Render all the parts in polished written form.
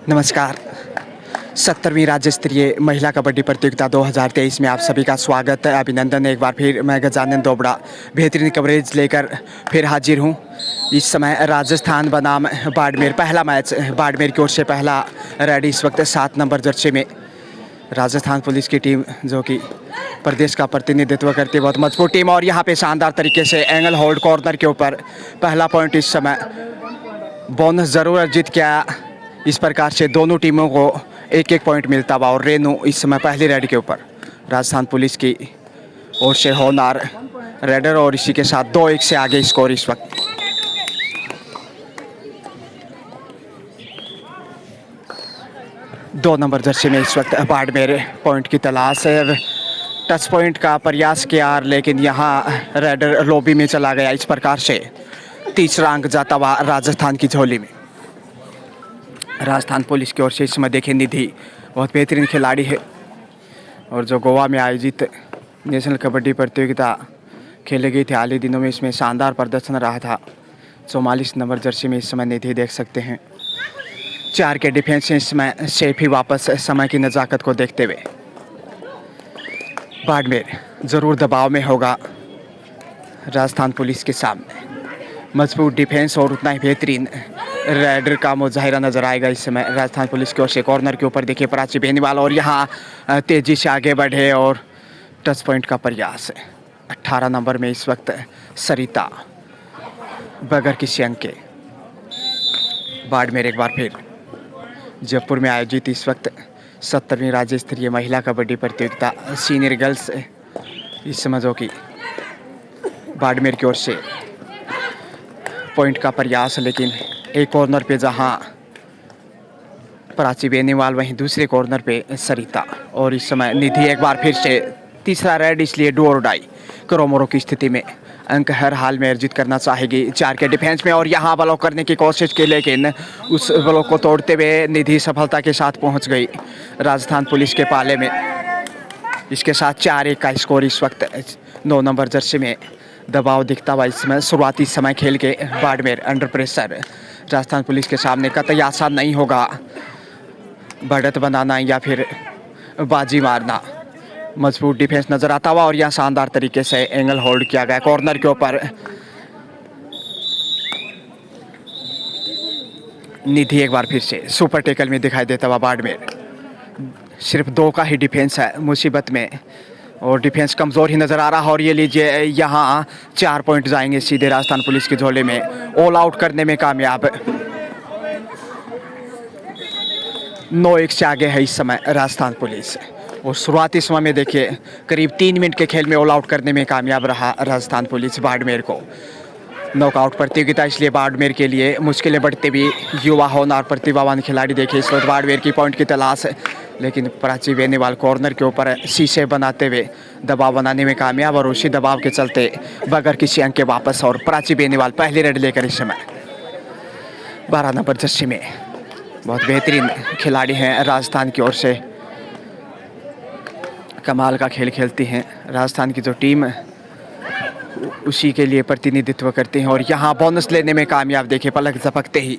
नमस्कार। 70वीं राज्य स्तरीय महिला कबड्डी प्रतियोगिता 2023 में आप सभी का स्वागत है, अभिनंदन। एक बार फिर मैं गजानन दोबड़ा बेहतरीन कवरेज लेकर फिर हाजिर हूं। इस समय राजस्थान बनाम बाड़मेर, पहला मैच बाड़मेर की ओर से पहला रेडी इस वक्त 7 नंबर जर्सी में राजस्थान पुलिस की टीम जो कि प्रदेश का प्रतिनिधित्व करती है, बहुत मजबूत टीम। और यहाँ पे शानदार तरीके से एंगल होल्ड कॉर्नर के ऊपर पहला पॉइंट इस समय बोनस जरूर अर्जित किया। इस प्रकार से दोनों टीमों को एक एक पॉइंट मिलता हुआ। और रेनू इस समय पहली रेड के ऊपर राजस्थान पुलिस की ओर से होनार रेडर, और इसी के साथ 2-1 से आगे स्कोर इस वक्त। दो नंबर जर्सी में इस वक्त बाड़मेर पॉइंट की तलाश है। टच पॉइंट का प्रयास किया लेकिन यहाँ रेडर लॉबी में चला गया। इस प्रकार से तीसरा अंक जाता हुआ राजस्थान की झोली में। राजस्थान पुलिस की ओर से इसमें देखें निधि बहुत बेहतरीन खिलाड़ी है, और जो गोवा में आयोजित नेशनल कबड्डी प्रतियोगिता खेले गई थी हाल ही दिनों में, इसमें शानदार प्रदर्शन रहा था। 44 नंबर जर्सी में इस समय निधि देख सकते हैं। 4 के डिफेंस से इसमें सेफ ही वापस समय की नज़ाकत को देखते हुए बाड़मेर ज़रूर दबाव में होगा राजस्थान पुलिस के सामने। मजबूत डिफेंस और उतना ही बेहतरीन रेडर का मुजाहिरा नजर आएगा इस समय राजस्थान पुलिस की ओर से। कॉर्नर के ऊपर देखिए प्राची बेनीवाल, और यहाँ तेजी से आगे बढ़े और टच पॉइंट का प्रयास। 18 नंबर में इस वक्त सरिता बगैर किसी अंक के बाड़मेर एक बार फिर जयपुर में आयोजित इस वक्त 70वीं राज्य स्तरीय महिला कबड्डी प्रतियोगिता सीनियर गर्ल्स इस समय जो कि बाड़मेर की ओर से पॉइंट का प्रयास, लेकिन एक कॉर्नर पे जहां प्राची बेनीवाल, वहीं दूसरे कॉर्नर पे सरिता, और इस समय निधि एक बार फिर से तीसरा रेड, इसलिए डू और डाई क्रोमोरो की स्थिति में अंक हर हाल में अर्जित करना चाहेगी 4 के डिफेंस में। और यहाँ ब्लॉक करने की कोशिश की, लेकिन उस ब्लॉक को तोड़ते हुए निधि सफलता के साथ पहुँच गई राजस्थान पुलिस के पाले में। इसके साथ 4-1 का स्कोर इस वक्त 9 नंबर जर्सी में दबाव दिखता हुआ इसमें शुरुआती समय खेल के Barmer under pressure Rajasthan police के सामने कतई आसान नहीं होगा बढ़त बनाना या फिर बाजी मारना। मजबूत डिफेंस नजर आता हुआ, और यहाँ शानदार तरीके से एंगल होल्ड किया गया कॉर्नर के ऊपर। निधि एक बार फिर से सुपर टेकल में दिखाई देता हुआ बाड़मेर। सिर्फ 2 का ही डिफेंस है मुसीबत में, और डिफेंस कमज़ोर ही नज़र आ रहा है। और ये लीजिए यहाँ 4 पॉइंट जाएंगे सीधे राजस्थान पुलिस के झोले में। ऑल आउट करने में कामयाब। 9-1 से आगे है इस समय राजस्थान पुलिस। और शुरुआती समय में देखिए करीब 3 मिनट के खेल में ऑल आउट करने में कामयाब रहा राजस्थान पुलिस बाड़मेर को। नॉकआउट प्रतियोगिता इसलिए बाड़मेर के लिए मुश्किलें बढ़ते भी युवा होनार प्रतिभावान खिलाड़ी देखिए इस वक्त बाड़मेर की पॉइंट की तलाश है, लेकिन प्राची बेनीवाल कॉर्नर के ऊपर शीशे बनाते हुए दबाव बनाने में कामयाब, और उसी दबाव के चलते बगैर किसी अंक के वापस। और प्राची बेनीवाल पहली रेड लेकर इस समय 12 नंबर जर्सी में बहुत बेहतरीन खिलाड़ी हैं राजस्थान की ओर से। कमाल का खेल खेलती हैं राजस्थान की जो टीम, उसी के लिए प्रतिनिधित्व करते हैं। और यहाँ बोनस लेने में कामयाब, देखिए पलक झपकते ही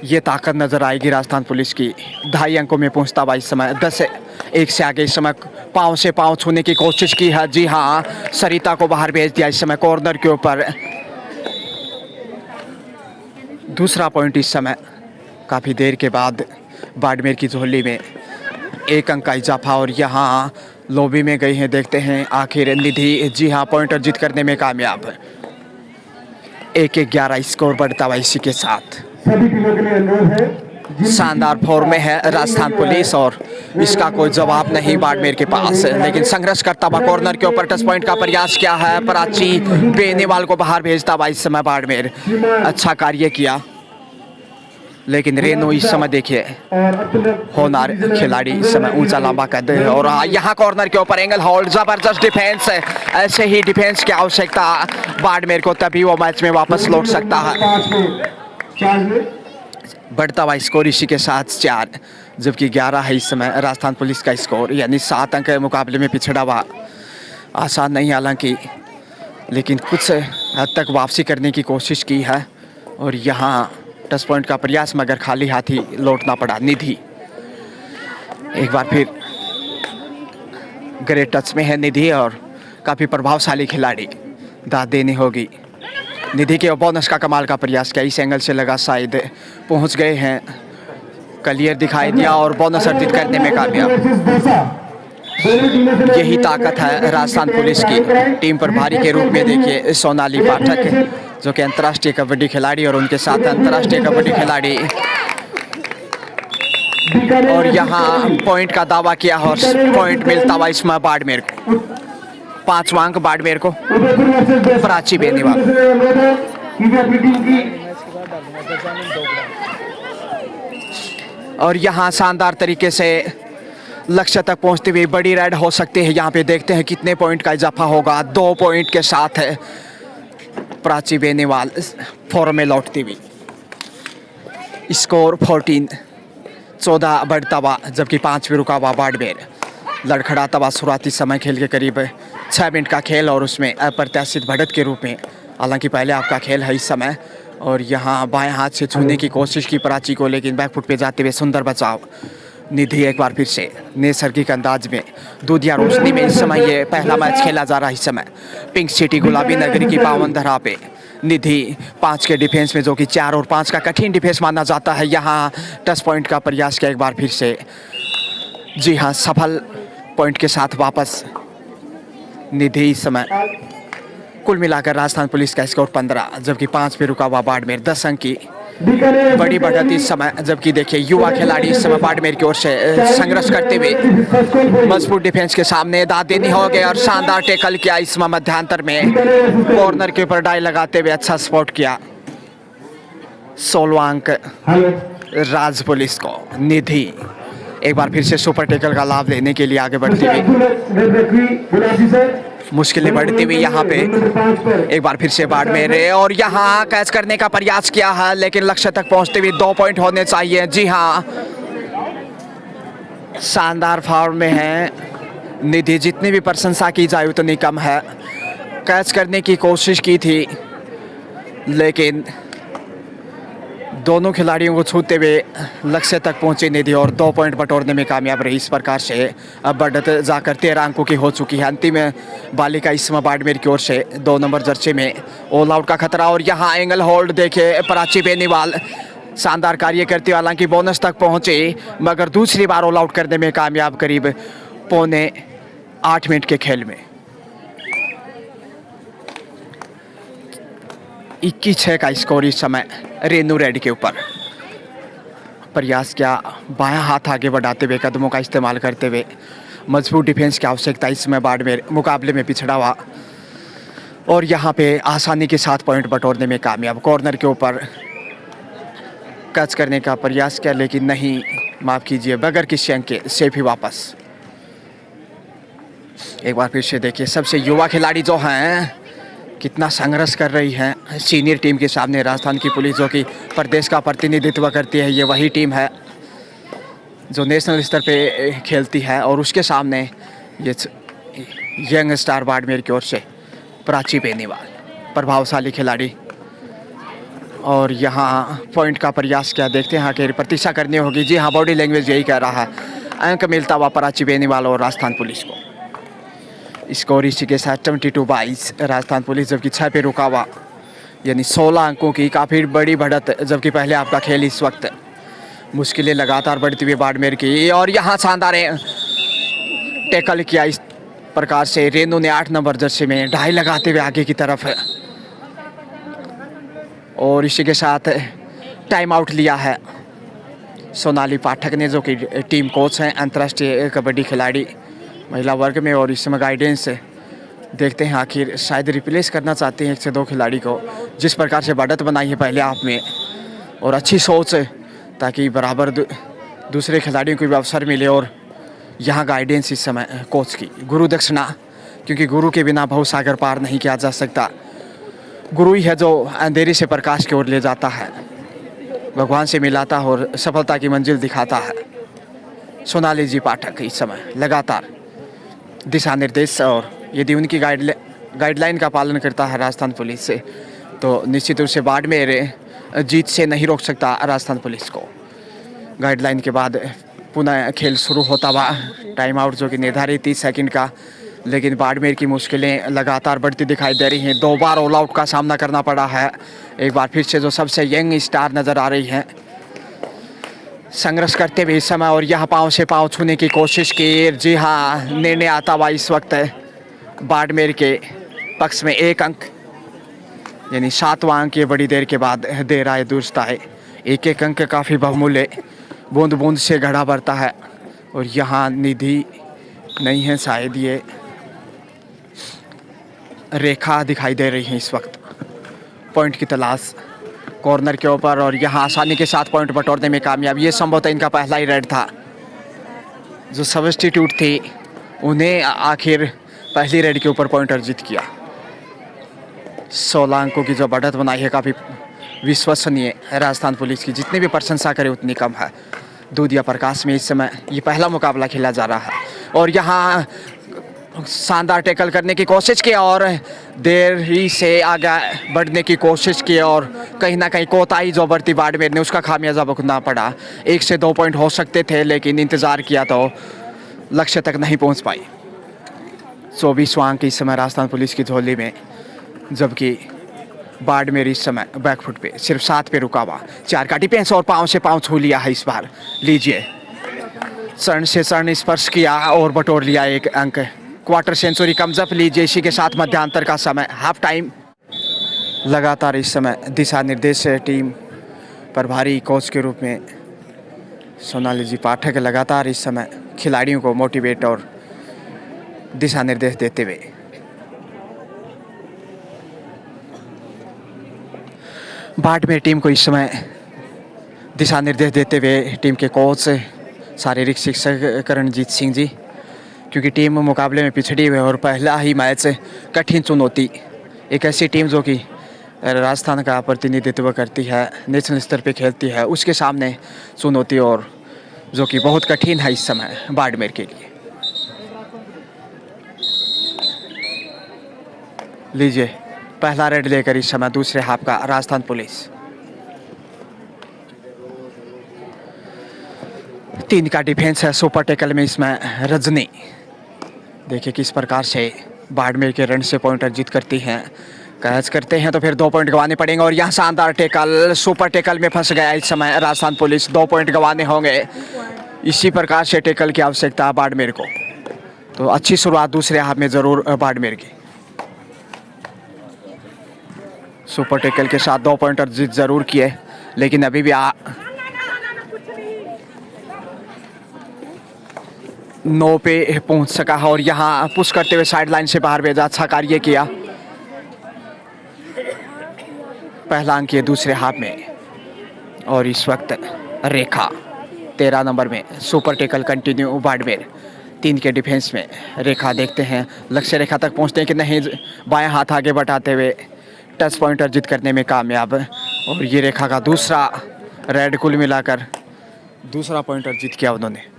ये ताकत नजर आएगी राजस्थान पुलिस की। 2.5 अंकों में पहुंचता हुआ इस समय 10-1 से आगे इस समय पाँव से पाँव छूने की कोशिश की है। जी हाँ, सरिता को बाहर भेज दिया इस समय कॉर्नर के ऊपर। दूसरा पॉइंट इस समय काफ़ी देर के बाद बाड़मेर की झोली में 1 अंक का इजाफा, और यहाँ लॉबी में गई हैं। देखते हैं आखिर निधि, जी हाँ, पॉइंट अर्जित करने में कामयाब। 1-11 स्कोर बढ़ता हुआ इसी के साथ। शानदार फॉर्म में है राजस्थान पुलिस, और इसका कोई जवाब नहीं बाड़मेर के पास। लेकिन संघर्ष करता हुआ कॉर्नर के ऊपर टच पॉइंट का प्रयास किया है। प्राची बेनीवाल को बाहर भेजता हुआ इस समय बाड़मेर अच्छा कार्य किया, लेकिन रेनू इस समय देखिए होनार खिलाड़ी इस समय ऊंचा लंबा कद है। और यहाँ कॉर्नर के ऊपर एंगल होल्ड, जबरदस्त डिफेंस है। ऐसे ही डिफेंस की आवश्यकता बाड़मेर को, तभी वो मैच में वापस लौट सकता है। बढ़ता हुआ स्कोर इसी के साथ 4, जबकि 11 है इस समय राजस्थान पुलिस का स्कोर, यानी 7 अंक के मुकाबले में पिछड़ा हुआ। आसान नहीं हालांकि, लेकिन कुछ हद तक वापसी करने की कोशिश की है। और यहाँ टच पॉइंट का प्रयास मगर खाली हाथ ही लौटना पड़ा। निधि एक बार फिर ग्रेट टच में है निधि और काफ़ी प्रभावशाली खिलाड़ी, दाद देनी होगी। निधि के बोनस का कमाल का प्रयास किया, इस एंगल से लगा शायद पहुंच गए हैं, क्लियर दिखाई दिया और बोनस अर्जित करने में कामयाब। यही ताकत है राजस्थान पुलिस की। टीम पर भारी के रूप में देखिए सोनाली पाठक जो कि अंतर्राष्ट्रीय कबड्डी खिलाड़ी और उनके साथ अंतर्राष्ट्रीय कबड्डी खिलाड़ी, और यहाँ पॉइंट का दावा किया और पॉइंट मिलता हुआ इसमें बाड़मेर को। 5वां अंक बाड़मेर को, प्राची बेनीवाल। और यहाँ शानदार तरीके से लक्ष्य तक पहुँचते हुए बड़ी राइड हो सकती है। यहाँ पे देखते हैं कितने पॉइंट का इजाफा होगा। 2 पॉइंट के साथ है प्राची बेनीवाल फॉर्म में लौटती हुई। स्कोर 14 बढ़ता हुआ, जबकि 5 पे रुका हुआ बाड़मेर। लड़खड़ाता हुआ शुरुआती समय खेल के करीब 6 मिनट का खेल और उसमें अप्रत्याशित बढ़त के रूप में, हालांकि पहले आपका खेल है इस समय। और यहाँ बाएं हाथ से छूने की कोशिश की प्राची को, लेकिन बैकफुट पे जाते हुए सुंदर बचाव। निधि एक बार फिर से नैसर्गिक अंदाज में दूधिया रोशनी में इस समय ये पहला मैच खेला जा रहा है। इस समय पिंक सिटी गुलाबी नगरी की पावन धरा पे निधि 5 के डिफेंस में, जो कि 4 और 5 का कठिन डिफेंस माना जाता है, यहाँ टच पॉइंट का प्रयास किया एक बार फिर से। जी हाँ, सफल पॉइंट के साथ वापस निधि। इस समय कुल मिलाकर राजस्थान पुलिस का स्कोर 15, जबकि 5 पे रुका हुआ बाड़मेर 10 अंक की बड़ी बढ़त इस समय। जबकि देखिए युवा खिलाड़ी इस समय बाड़मेर की ओर से संघर्ष करते हुए मजबूत डिफेंस के सामने दाद देनी हो गए और शानदार टैकल किया इस समय मध्यांतर में, कॉर्नर के ऊपर डाई लगाते हुए अच्छा स्पॉट किया। 16वां अंक राज पुलिस को। निधि एक बार फिर से सुपर टैकल का लाभ लेने के लिए आगे बढ़ती हुई, मुश्किलें बढ़ती हुई यहाँ पे एक बार फिर से बाड़मेर, और यहाँ कैच करने का प्रयास किया है, लेकिन लक्ष्य तक पहुँचते हुए 2 पॉइंट होने चाहिए। जी हाँ, शानदार फॉर्म में है निधि, जितनी भी प्रशंसा की जाए उतनी कम है। कैच करने की कोशिश की थी, लेकिन दोनों खिलाड़ियों को छूते हुए लक्ष्य तक पहुंची निधि और 2 पॉइंट बटोरने में कामयाब रही। इस प्रकार से अब बढ़त जाकर 13 अंकों की हो चुकी है। अंतिम बालिका इस समय बाड़मेर की ओर से 2 नंबर जर्सी में ऑल आउट का खतरा, और यहाँ एंगल होल्ड देखे प्राची बेनीवाल शानदार कार्य करती, हालांकि बोनस तक पहुंचे मगर दूसरी बार ऑल आउट करने में कामयाब करीब 7.25 मिनट के खेल में। 21-6 का स्कोर इस समय रेनू रेड के ऊपर। प्रयास किया बायां हाथ आगे बढ़ाते हुए, कदमों का इस्तेमाल करते हुए। मजबूत डिफेंस की आवश्यकता इस समय बाड़मेर मुकाबले में पिछड़ा हुआ, और यहाँ पे आसानी के साथ पॉइंट बटोरने में कामयाब। कॉर्नर के ऊपर कैच करने का प्रयास किया, लेकिन नहीं, माफ़ कीजिए, बगैर किसी अंक के सेफ ही वापस। एक बार फिर से देखिए सबसे युवा खिलाड़ी जो हैं कितना संघर्ष कर रही हैं सीनियर टीम के सामने। राजस्थान की पुलिस जो कि प्रदेश का प्रतिनिधित्व करती है, ये वही टीम है जो नेशनल स्तर पे खेलती है, और उसके सामने ये यंग स्टार बाड़मेर की ओर से प्राची बेनीवाल, प्रभावशाली खिलाड़ी। और यहाँ पॉइंट का प्रयास किया, देखते हैं आखिर प्रतीक्षा करनी होगी। जी हाँ, बॉडी लैंग्वेज यही कह रहा है। अंक मिलता हुआ प्राची बेनीवाल और राजस्थान पुलिस को। स्कोर इसी के साथ 22-22 राजस्थान पुलिस, जबकि 6 पे रुका हुआ, यानी 16 अंकों की काफ़ी बड़ी बढ़त। जबकि पहले आपका खेल इस वक्त मुश्किलें लगातार बढ़ती हुई बाड़मेर की, और यहाँ शानदार टैकल किया इस प्रकार से। रेनू ने 8 नंबर जर्सी में ढाई लगाते हुए आगे की तरफ, और इसी के साथ टाइम आउट लिया है सोनाली पाठक ने, जो कि टीम कोच हैं, अंतर्राष्ट्रीय कबड्डी खिलाड़ी महिला वर्ग में। और इस समय गाइडेंस देखते हैं, आखिर शायद रिप्लेस करना चाहते हैं 1 से 2 खिलाड़ी को, जिस प्रकार से बढ़त बनाई है पहले आप में, और अच्छी सोच है ताकि बराबर दूसरे खिलाड़ियों को भी अवसर मिले। और यहाँ गाइडेंस इस समय कोच की, गुरु दक्षिणा, क्योंकि गुरु के बिना भवसागर पार नहीं किया जा सकता। गुरु ही है जो अंधेरे से प्रकाश की ओर ले जाता है, भगवान से मिलाता है और सफलता की मंजिल दिखाता है। सोनाली जी पाठक इस समय लगातार दिशा निर्देश, और यदि उनकी गाइडलाइन का पालन करता है राजस्थान पुलिस से, तो निश्चित रूप से बाड़मेर जीत से नहीं रोक सकता राजस्थान पुलिस को। गाइडलाइन के बाद पुनः खेल शुरू होता हुआ, टाइम आउट जो कि निर्धारित 30 सेकंड का, लेकिन बाड़मेर की मुश्किलें लगातार बढ़ती दिखाई दे रही हैं। 2 बार ऑल आउट का सामना करना पड़ा है। एक बार फिर से जो सबसे यंग स्टार नज़र आ रही हैं संघर्ष करते हुए इस समय, और यह पाँव से पाँव छूने की कोशिश की। जी हाँ, निर्णय आता हुआ इस वक्त बाड़मेर के पक्ष में 1 अंक, यानी 7वां अंक ये बड़ी देर के बाद दे रहा है दुरुस्ता है। 1-1 अंक काफ़ी बहुमूल्य, बूंद बूंद से घड़ा भरता है। और यहाँ निधि नहीं है शायद, ये रेखा दिखाई दे रही है इस वक्त। पॉइंट की तलाश कॉर्नर के ऊपर, और यहाँ आसानी के साथ पॉइंट बटोरने में कामयाब। ये संभवतः इनका पहला ही रेड था। जो सब्स्टिट्यूट थे उन्हें आखिर पहली रेड के ऊपर पॉइंट अर्जित किया। 16 अंकों की जो बढ़त बनाई है काफ़ी विश्वसनीय है राजस्थान पुलिस की। जितनी भी प्रशंसा करे उतनी कम है। दूधिया प्रकाश में इस समय ये पहला मुकाबला खेला जा रहा है, और यहाँ शानदार टैकल करने की कोशिश की और देर ही से आगे बढ़ने की कोशिश की, और कहीं ना कहीं कोताही जो बरती बाड़मेर ने उसका खामियाजा भुगतना पड़ा। 1 से 2 पॉइंट हो सकते थे, लेकिन इंतज़ार किया तो लक्ष्य तक नहीं पहुंच पाई। 24वां अंक इस समय राजस्थान पुलिस की झोली में, जबकि बाड़मेर इस समय बैकफुट पे सिर्फ 7 पे रुका हुआ। 4 का डिफेंस और पाँव से पाँव छू लिया है इस बार। लीजिए, शरण से शरण स्पर्श किया और बटोर लिया 1 अंक। क्वार्टर सेंचुरी कमजप। लीजिए, इसी के साथ मध्यांतर का समय, हाफ टाइम। लगातार इस समय दिशा निर्देश टीम प्रभारी कोच के रूप में सोनाली जी पाठक लगातार इस समय खिलाड़ियों को मोटिवेट और दिशा निर्देश देते हुए। बाड़मेर टीम को इस समय दिशा निर्देश देते हुए टीम के कोच शारीरिक शिक्षक करणजीत सिंह जी, क्योंकि टीम मुकाबले में पिछड़ी हुई है और पहला ही मैच कठिन चुनौती। एक ऐसी टीम जो कि राजस्थान का प्रतिनिधित्व करती है, नेशनल स्तर पे खेलती है, उसके सामने चुनौती और जो कि बहुत कठिन है इस समय बाड़मेर के लिए। लीजिए, पहला रेड लेकर इस समय दूसरे हाफ का राजस्थान पुलिस। 3 का डिफेंस है। सुपर टैकल में इसमें रजनी, देखिए किस प्रकार से बाड़मेर के रन से पॉइंट अर्जित करती हैं। कैच करते हैं तो फिर 2 पॉइंट गंवाने पड़ेंगे, और यहाँ शानदार टैकल, सुपर टैकल में फंस गया इस समय राजस्थान पुलिस। 2 पॉइंट गंवाने होंगे। इसी प्रकार से टैकल की आवश्यकता है बाड़मेर को। तो अच्छी शुरुआत दूसरे हाफ में जरूर बाड़मेर की। सुपर टैकल के साथ 2 पॉइंट अर्जित जरूर किए, लेकिन अभी भी 9 पे पहुंच सका है, और यहाँ पुश करते हुए साइड लाइन से बाहर भेजा। अच्छा कार्य किया। पहला अंक ये दूसरे हाफ में, और इस वक्त रेखा 13 नंबर में सुपर टैकल कंटिन्यू बाड़मेर। 3 के डिफेंस में रेखा, देखते हैं लक्ष्य रेखा तक पहुंचते हैं कि नहीं। बाएं हाथ आगे बढ़ाते हुए टच पॉइंट अर्जित करने में कामयाब, और ये रेखा का दूसरा रेड, कुल मिलाकर दूसरा पॉइंट अर्जित किया उन्होंने।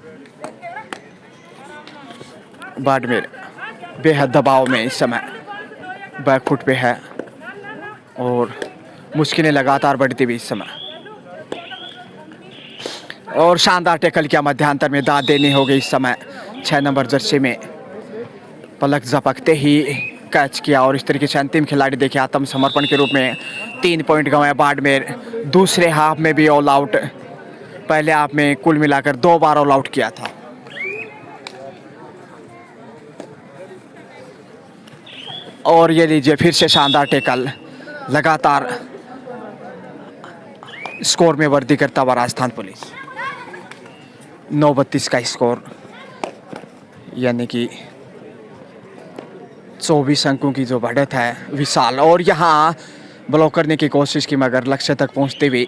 बाड़मेर बेहद दबाव में इस समय बैकफुट पे है, और मुश्किलें लगातार बढ़ती हुई इस समय। और शानदार टैकल किया मध्यांतर में, दाद देनी हो गई इस समय। 6 नंबर जर्सी में पलक झपकते ही कैच किया, और इस तरीके से अंतिम खिलाड़ी देखे आत्मसमर्पण के रूप में 3 पॉइंट गंवाए बाड़मेर। दूसरे हाफ में भी ऑल आउट, पहले हाफ में कुल मिलाकर 2 बार ऑल आउट किया था। और ये लीजिए, फिर से शानदार टैकल। लगातार स्कोर में वृद्धि करता हुआ राजस्थान पुलिस। 9-32 का स्कोर, यानी कि 24 अंकों की जो बढ़त है विशाल। और यहाँ ब्लॉक करने की कोशिश की, मगर लक्ष्य तक पहुंचते हुए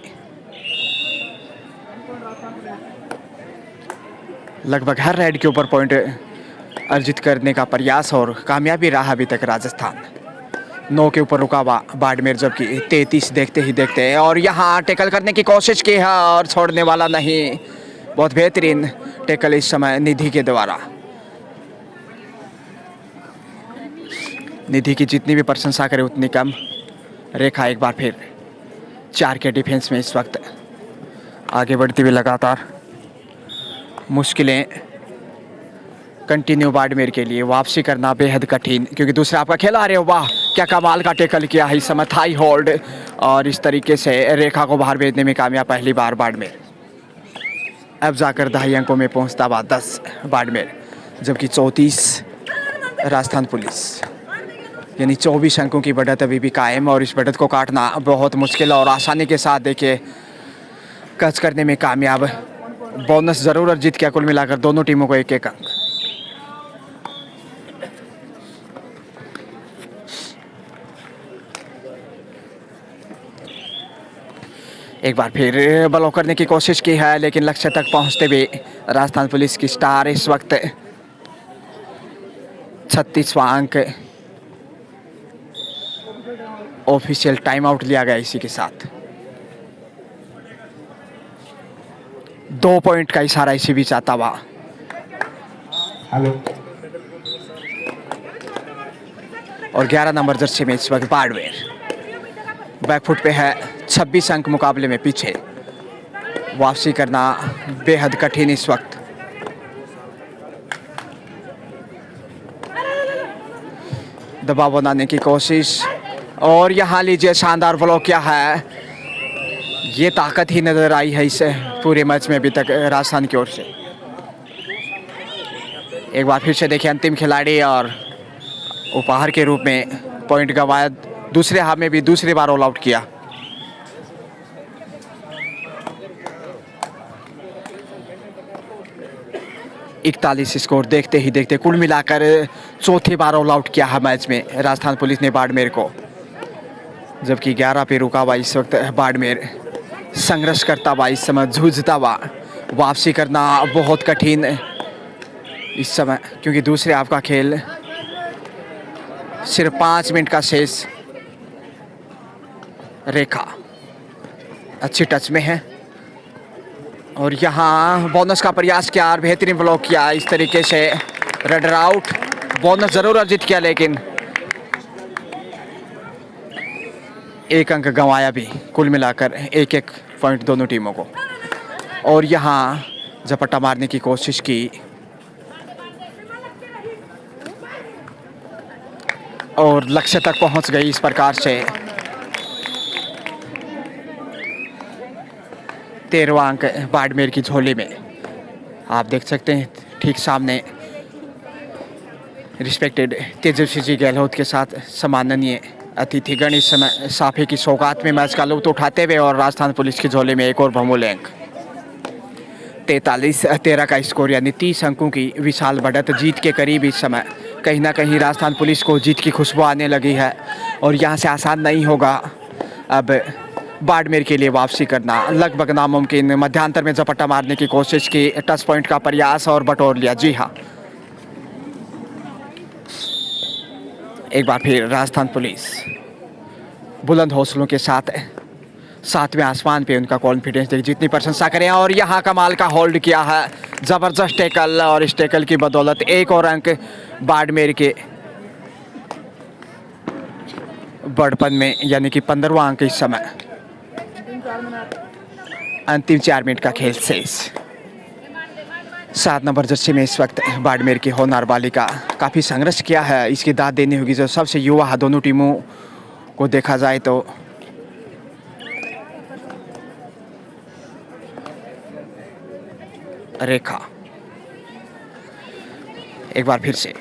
लगभग हर रेड के ऊपर पॉइंट अर्जित करने का प्रयास, और कामयाबी रहा अभी तक राजस्थान। 9 के ऊपर रुका हुआ बाड़मेर, जबकि 33 देखते ही देखते, और यहाँ टैकल करने की कोशिश की है और छोड़ने वाला नहीं। बहुत बेहतरीन टैकल इस समय निधि के द्वारा। निधि की जितनी भी प्रशंसा करे उतनी कम। रेखा एक बार फिर 4 के डिफेंस में इस वक्त आगे बढ़ती हुई लगातार मुश्किलें कंटिन्यू बाड़मेर के लिए वापसी करना बेहद कठिन, क्योंकि दूसरा आपका खिला रहे हो। वाह, क्या कमाल का टैकल किया है इस समय, थाई होल्ड, और इस तरीके से रेखा को बाहर भेजने में कामयाब पहली बार बाड़मेर। अब जाकर 10 अंकों में पहुंचता हुआ 10 बाड़मेर, जबकि 34 राजस्थान पुलिस, यानी 24 अंकों की बढ़त अभी भी कायम। और इस बढ़त को काटना बहुत मुश्किल और आसानी के साथ देखिए कैच करने में कामयाब। बोनस जरूर अर्जित किया, कुल मिलाकर दोनों टीमों को 1-1 अंक। एक बार फिर ब्लॉक करने की कोशिश की है, लेकिन लक्ष्य तक पहुंचते हुए राजस्थान पुलिस की स्टार इस वक्त 36वां अंक। ऑफिशियल टाइम आउट लिया गया इसी के साथ। 2 पॉइंट का इशारा इसी बीच आता हुआ। और 11 नंबर जर्सी में इस वक्त बाड़मेर बैकफुट पे है, 26 अंक मुकाबले में पीछे। वापसी करना बेहद कठिन इस वक्त। दबाव बनाने की कोशिश, और यहाँ लीजिए शानदार ब्लॉक किया है। ये ताकत ही नजर आई है इस पूरे मैच में अभी तक राजस्थान की ओर से। एक बार फिर से देखिए अंतिम खिलाड़ी, और उपहार के रूप में पॉइंट गंवाया। दूसरे हाफ में भी दूसरी बार ऑल आउट किया। इकतालीस स्कोर देखते ही देखते कुल मिलाकर चौथी बार ऑल आउट किया है मैच में राजस्थान पुलिस ने बाड़मेर को, जबकि 11 पे रुका हुआ इस वक्त बाड़मेर संघर्ष करता हुआ इस समय जूझता हुआ। वापसी करना बहुत कठिन इस समय, क्योंकि दूसरे हाफ का खेल सिर्फ 5 मिनट का शेष। रेखा अच्छी टच में है, और यहाँ बोनस का प्रयास किया और बेहतरीन ब्लॉक किया। इस तरीके से रनर आउट, बोनस जरूर अर्जित किया, लेकिन 1 अंक गंवाया भी। कुल मिलाकर 1-1 पॉइंट दोनों टीमों को। और यहाँ झपट्टा मारने की कोशिश की, और लक्ष्य तक पहुंच गई इस प्रकार से। 13वां अंक बाड़मेर की झोली में। आप देख सकते हैं ठीक सामने रिस्पेक्टेड तेजस्वी जी गहलोत के साथ सम्माननीय अतिथिगण इस समय साफे की सौगात में मैच का लुत्फ उठाते हुए, और राजस्थान पुलिस की झोली में एक और बहुमूल्य अंक। 43-13 का स्कोर, यानी 30 अंकों की विशाल बढ़त। जीत के करीब इस समय कहीं ना कहीं राजस्थान पुलिस को जीत की खुशबू आने लगी है, और यहाँ से आसान नहीं होगा अब बाड़मेर के लिए वापसी करना, लगभग नामुमकिन। मध्यांतर में झपट्टा मारने की कोशिश की, टच पॉइंट का प्रयास और बटोर लिया। जी हाँ, एक बार फिर राजस्थान पुलिस बुलंद हौसलों के साथ 7वें आसमान पे उनका कॉन्फिडेंस देख जितनी प्रशंसा करें। और यहाँ कमाल का होल्ड किया है, जबरदस्त टैकल, और इस टैकल की बदौलत 1 और अंक बाड़मेर के बढ़पन में, यानी कि 15वां अंक इस समय। अंतिम 4 मिनट का खेल शेष। 7 नंबर जर्सी में इस वक्त बाड़मेर की होनहार बालिका काफ़ी संघर्ष किया है, इसकी दाद देनी होगी। जो सबसे युवा है दोनों टीमों को देखा जाए तो। रेखा एक बार फिर से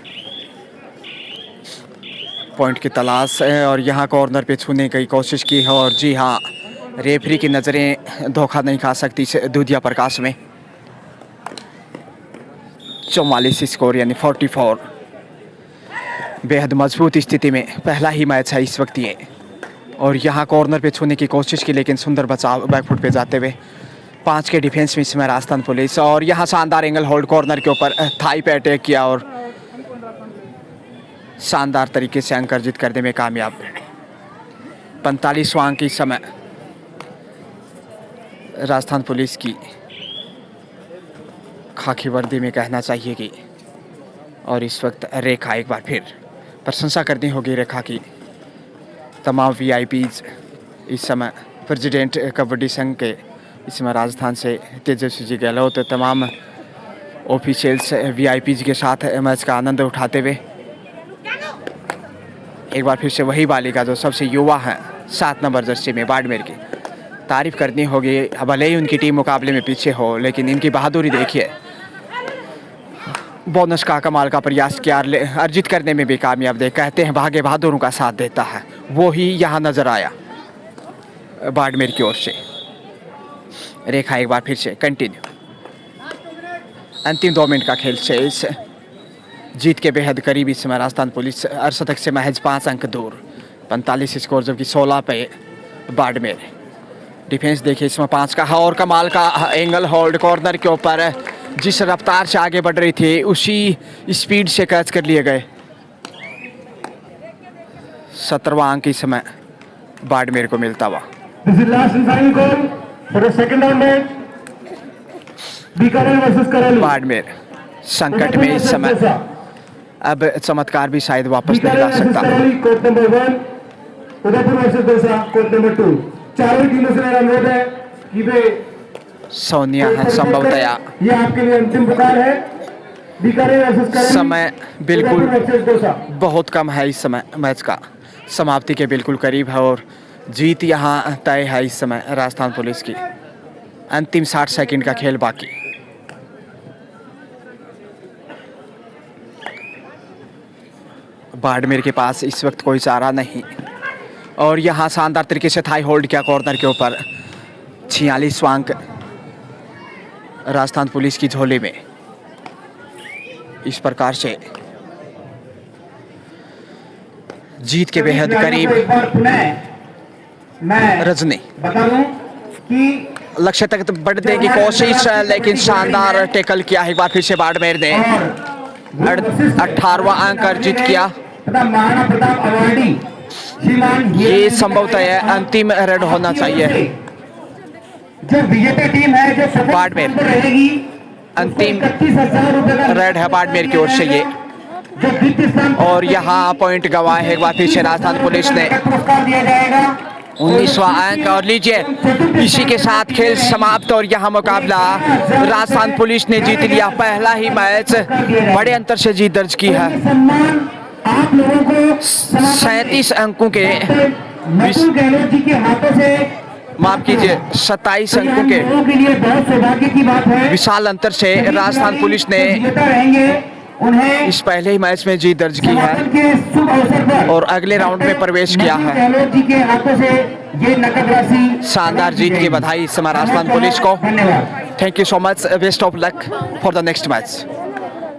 पॉइंट की तलाश है, और यहाँ कॉर्नर पे छूने की कोशिश की है। और जी हाँ, रेफरी की नज़रें धोखा नहीं खा सकती दूधिया प्रकाश में। 44 स्कोर, यानी 44। बेहद मजबूत स्थिति में पहला ही मैच है इस वक्त ये। और यहाँ कॉर्नर पे छूने की कोशिश की, लेकिन सुंदर बचाव बैकफुट पे जाते हुए। 5 के डिफेंस में इसमें राजस्थान पुलिस, और यहाँ शानदार एंगल होल्ड कॉर्नर के ऊपर थाई पे अटैक किया, और शानदार तरीके से अंक अर्जित करने में कामयाब। 45वां अंक इस समय राजस्थान पुलिस की खाकी वर्दी में कहना चाहिए कि। और इस वक्त रेखा, एक बार फिर प्रशंसा करनी होगी रेखा की। तमाम VIPs इस समय प्रेसिडेंट कबड्डी संघ के इसमें राजस्थान से तेजस्वी जी गहलोत तमाम ऑफिशियल्स वीआईपीज के साथ मैच का आनंद उठाते हुए एक बार फिर से वही बालिका जो सबसे युवा है 7 नंबर जर्सी में बाड़मेर की तारीफ करनी होगी। भले ही उनकी टीम मुकाबले में पीछे हो, लेकिन इनकी बहादुरी देखिए। बोनस का कमाल का प्रयास किया, अर्जित करने में भी कामयाब दे। कहते हैं भाग्य बहादुरों का साथ देता है, वो ही यहाँ नजर आया बाड़मेर की ओर से। रेखा एक बार फिर से कंटिन्यू। अंतिम 2 मिनट का खेल शेष। जीत के बेहद करीब इस समय राजस्थान पुलिस अर्धशतक से महज 5 अंक दूर, 45 स्कोर, जबकि 16 पे बाड़मेर। डिफेंस देखिए इसमें 5 का है और कमाल का एंगल होल्ड कॉर्नर के ऊपर। जिस रफ्तार से आगे बढ़ रही थी उसी स्पीड से कैच कर लिए गए। 17वां अंक इस समय बाड़मेर को मिलता हुआ। बाड़मेर संकट में इस समय, अब चमत्कार भी शायद वापस नहीं ला सकता। Court number 1 Udaipur versus dosa, court number 2। चारों टीमों से मेरा अनुरोध है कि वे सोनिया है संभवतया। ये आपके लिए अंतिम पुकार है। बीकानेर वर्सेस करौली, समय बिल्कुल उदयपुर वर्सेस दोसा। बहुत कम है इस समय, मैच का समाप्ति के बिल्कुल करीब है और जीत यहाँ तय है इस समय राजस्थान पुलिस की। अंतिम 60 सेकंड का खेल बाकी। बाड़मेर के पास इस वक्त कोई चारा नहीं और यहाँ शानदार तरीके से थाई होल्ड किया कॉर्नर के ऊपर। 46वां अंक राजस्थान पुलिस की झोली में। इस प्रकार से जीत के बेहद करीब रजनी। बता दूं कि लक्ष्य तक बढ़ने की कोशिश है, लेकिन शानदार टैकल किया एक बार फिर से बाड़मेर ने। 18वां अंक अर्जित किया। महाराणा प्रताप अवार्डी श्रीमान ये संभवतः अंतिम रेड होना चाहिए। जो विजेता टीम है जो बाड़मेर रहेगी, अंतिम 31,000 रुपए का रेड है बाड़मेर की ओर से ये। जो द्वितीय स्थान और यहाँ पॉइंट गंवाए एक बार फिर से राजस्थान पुलिस ने। पुरस्कार दिया जाएगा। 19वां अंक और लीजिए इसी के साथ खेल समाप्त। और यहाँ मुकाबला राजस्थान पुलिस ने जीत लिया। पहला ही मैच बड़े अंतर से जीत दर्ज की है। सम्मान आप लोगों को 37 अंकों के नकुल गहलोत जी के हाथों से, माफ कीजिए 27 अंकों के लोगों के लिए बहुत सौभाग्य की बात है। विशाल अंतर से राजस्थान पुलिस ने विजेता रहेंगे उन्हें इस पहले ही मैच में जीत दर्ज की है के शुभ अवसर पर और अगले राउंड में प्रवेश किया नकुल है। गहलोत जी के हाथों से ये नकद राशि शानदार जीत की बधाई इस समय राजस्थान पुलिस को। धन्यवाद। Thank you so much, best of luck for the next match.